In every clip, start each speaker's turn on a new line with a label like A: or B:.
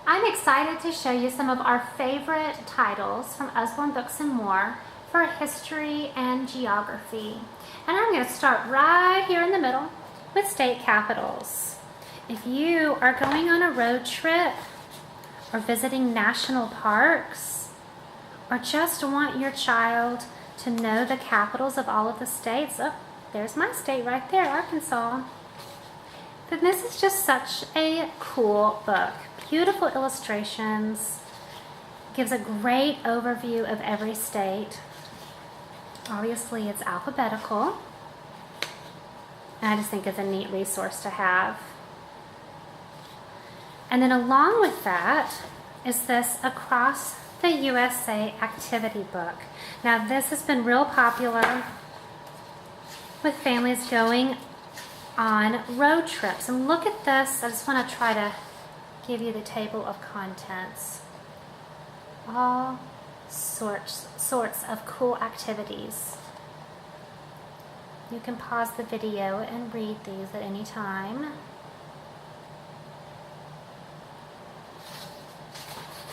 A: I'm excited to show you some of our favorite titles from Usborne Books More for history and geography. And I'm going to start right here in the middle with state capitals. If you are going on a road trip or visiting national parks or just want your child to know the capitals of all of the states, oh, there's my state right there, Arkansas. Then this is just such a cool book. Beautiful illustrations, gives a great overview of every state. Obviously it's alphabetical, and I just think it's a neat resource to have. And then along with that is this Across the USA activity book. Now this has been real popular with families going on road trips. And look at this, I just want to try to give you the table of contents. All sorts of cool activities. You can pause the video and read these at any time.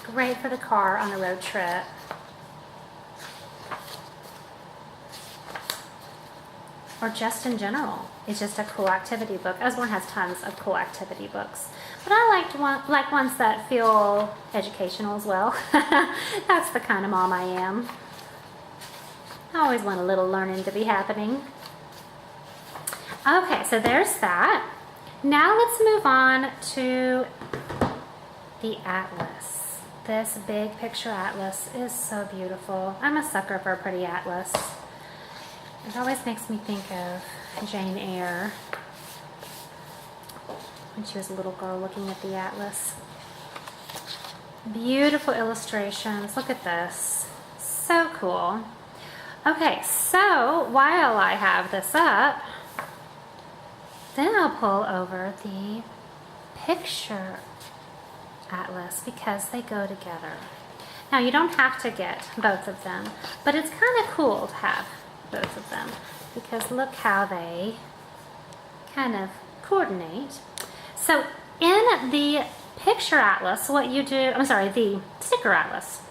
A: Great for the car on a road trip. Or just in general. It's just a cool activity book. Usborne has tons of cool activity books. But I like ones that feel educational as well. That's the kind of mom I am. I always want a little learning to be happening. Okay, so there's that. Now let's move on to the atlas. This big picture atlas is so beautiful. I'm a sucker for a pretty atlas. It always makes me think of Jane Eyre when she was a little girl looking at the atlas. Beautiful illustrations. Look at this. So cool. Okay, so while I have this up, then I'll pull over the picture atlas because they go together. Now you don't have to get both of them, but it's kind of cool to have both of them because look how they kind of coordinate. So in the picture atlas, what you do, the sticker atlas,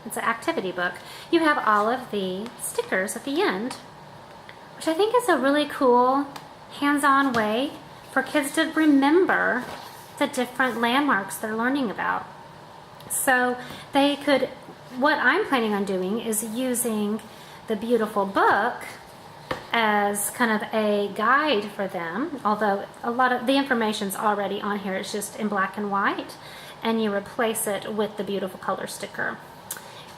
A: it's an activity book, you have all of the stickers at the end, which I think is a really cool hands-on way for kids to remember the different landmarks they're learning about. So they could, what I'm planning on doing is using the beautiful book as kind of a guide for them, although a lot of the information's already on here. It's just in black and white, and you replace it with the beautiful color sticker.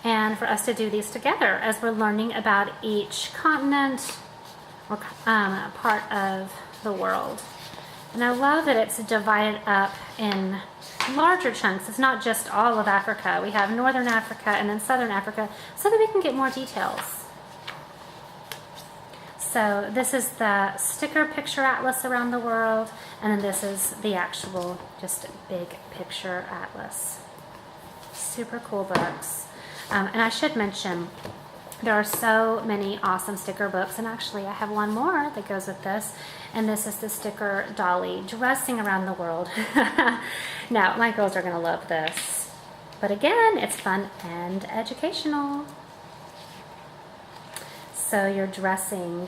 A: And for us to do these together as we're learning about each continent or part of the world. And I love that it's divided up in larger chunks. It's not just all of Africa. We have Northern Africa and then Southern Africa so that we can get more details. So this is the sticker picture atlas around the world, and then this is the actual just big picture atlas. Super cool books. And I should mention, there are so many awesome sticker books, and actually I have one more that goes with this, and this is the sticker dolly, dressing around the world. Now, my girls are going to love this. But again, it's fun and educational. So you're dressing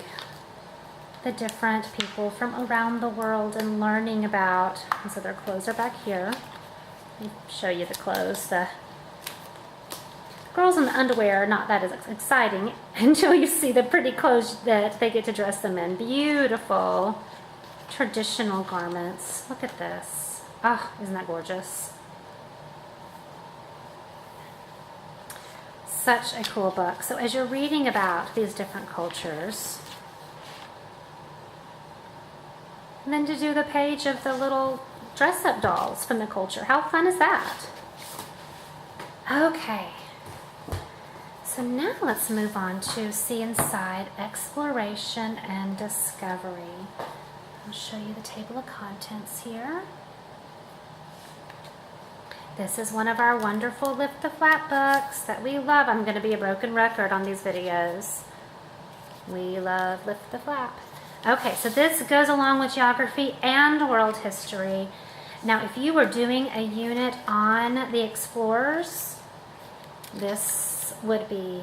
A: the different people from around the world and learning about, and so their clothes are back here. Let me show you the clothes. The girls in the underwear are not that as exciting until you see the pretty clothes that they get to dress them in. Beautiful traditional garments. Look at this. Oh, isn't that gorgeous? Such a cool book. So as you're reading about these different cultures, and then to do the page of the little dress-up dolls from the culture. How fun is that? Okay. So now let's move on to See Inside, Exploration and Discovery. I'll show you the table of contents here. This is one of our wonderful Lift the Flap books that we love. I'm going to be a broken record on these videos. We love Lift the Flap. Okay, so this goes along with geography and world history. Now, if you were doing a unit on the explorers, this would be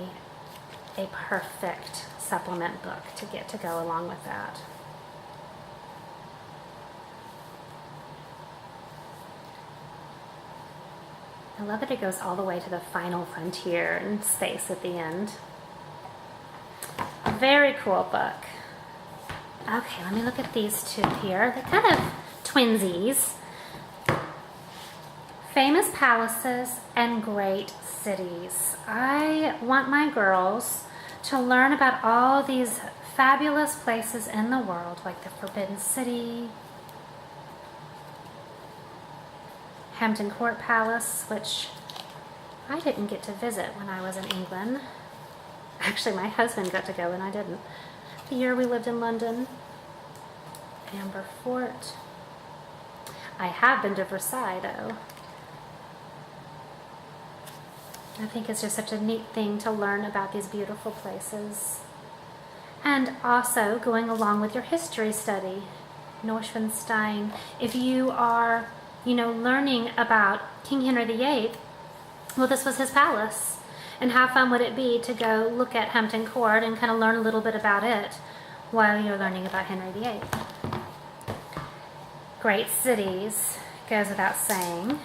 A: a perfect supplement book to get to go along with that. I love that it goes all the way to the final frontier in space at the end. A very cool book. Okay, let me look at these two here. They're kind of twinsies. Famous Palaces and Great Cities. I want my girls to learn about all these fabulous places in the world, like the Forbidden City, Hampton Court Palace, which I didn't get to visit when I was in England. Actually, my husband got to go and I didn't. The year we lived in London. Amber Fort. I have been to Versailles, though. I think it's just such a neat thing to learn about these beautiful places. And also going along with your history study. Neuschwanstein. If you are, learning about King Henry VIII, well, this was his palace. And how fun would it be to go look at Hampton Court and kind of learn a little bit about it while you're learning about Henry VIII. Great Cities, goes without saying.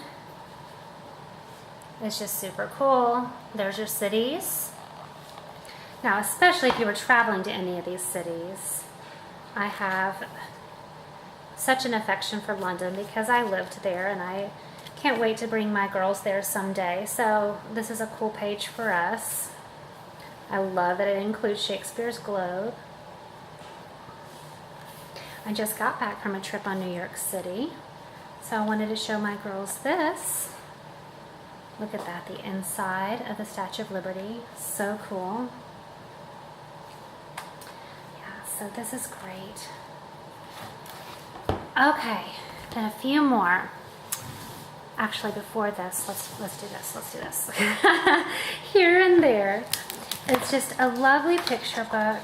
A: It's just super cool. There's your cities. Now, especially if you were traveling to any of these cities, I have such an affection for London because I lived there and I can't wait to bring my girls there someday. So this is a cool page for us. I love that it includes Shakespeare's Globe. I just got back from a trip on New York City, so I wanted to show my girls this. Look at that, the inside of the Statue of Liberty. So cool. Yeah, so this is great. Okay, then a few more. Actually, before this, let's do this. Here and there. It's just a lovely picture book.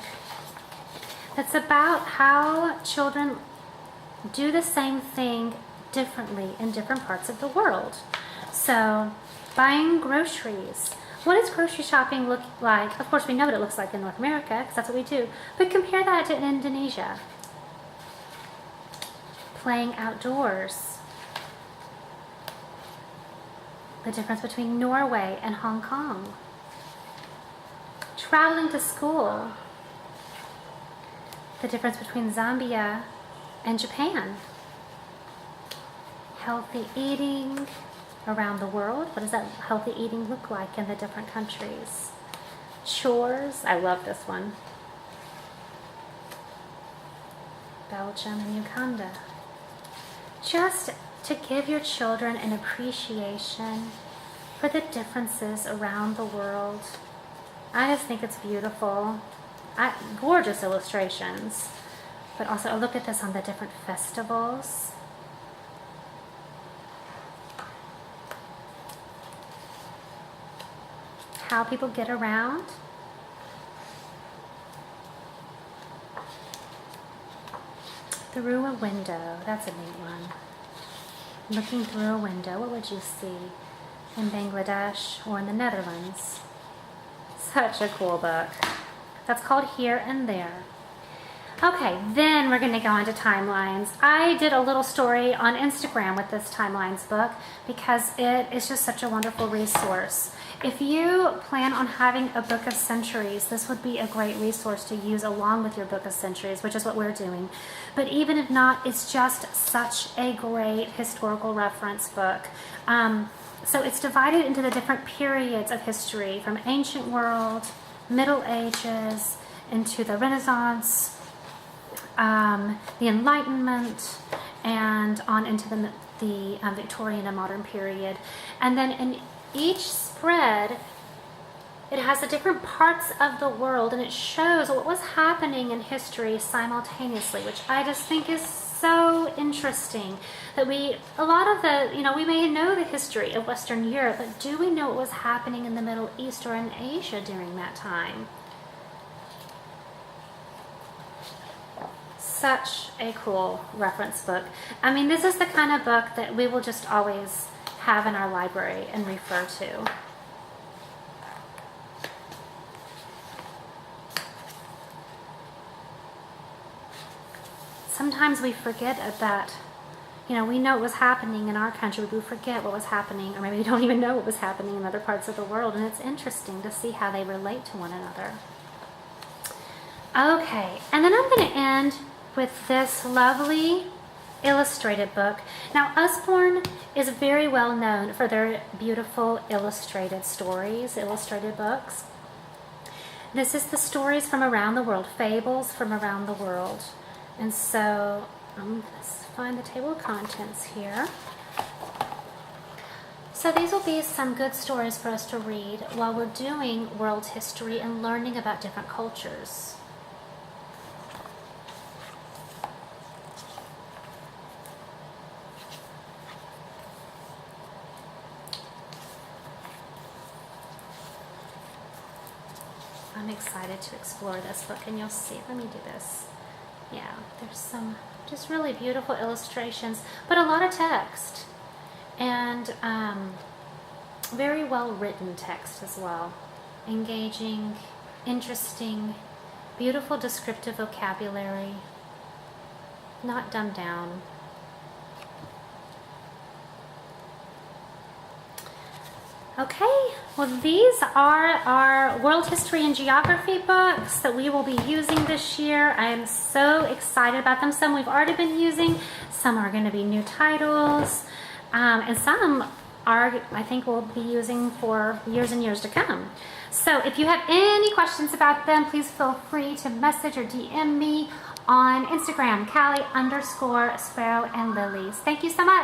A: It's about how children do the same thing differently in different parts of the world. So, buying groceries. What does grocery shopping look like? Of course, we know what it looks like in North America, because that's what we do. But compare that to Indonesia. Playing outdoors. The difference between Norway and Hong Kong. Traveling to school. The difference between Zambia and Japan. Healthy eating around the world. What does that healthy eating look like in the different countries? Chores. I love this one. Belgium and Uganda. Just to give your children an appreciation for the differences around the world. I just think it's beautiful. Gorgeous illustrations. But also, look at this on the different festivals. How people get around. Through a window. That's a neat one. Looking through a window, what would you see in Bangladesh or in the Netherlands? Such a cool book. That's called Here and There. Okay, then we're going to go into timelines. I did a little story on Instagram with this timelines book because it is just such a wonderful resource. If you plan on having a book of centuries, this would be a great resource to use along with your book of centuries, which is what we're doing. But even if not, it's just such a great historical reference book. So it's divided into the different periods of history, from ancient world, Middle Ages, into the Renaissance, the Enlightenment, and on into the Victorian and modern period. And then in each spread, it has the different parts of the world, and it shows what was happening in history simultaneously, which I just think is so interesting. That we may know the history of Western Europe, but do we know what was happening in the Middle East or in Asia during that time? such a cool reference book. I mean, this is the kind of book that we will just always have in our library and refer to. Sometimes we forget that, you know, we know what was happening in our country, but we forget what was happening, or maybe we don't even know what was happening in other parts of the world, and it's interesting to see how they relate to one another. Okay, and then I'm going to end with this lovely illustrated book. Now, Usborne is very well known for their beautiful illustrated stories, illustrated books. This is the stories from around the world, fables from around the world. And so I'm going to find the table of contents here. So these will be some good stories for us to read while we're doing world history and learning about different cultures. I'm excited to explore this book, and you'll see. Let me do this. Yeah, there's some just really beautiful illustrations, but a lot of text, and very well written text as well. Engaging, interesting, beautiful descriptive vocabulary, not dumbed down. Okay, well, these are our world history and geography books that we will be using this year. I am so excited about them. Some we've already been using, some are going to be new titles, and some are, I think, we'll be using for years and years to come. So if you have any questions about them, please feel free to message or DM me on Instagram, Callie_Sparrow and Lilies. Thank you so much.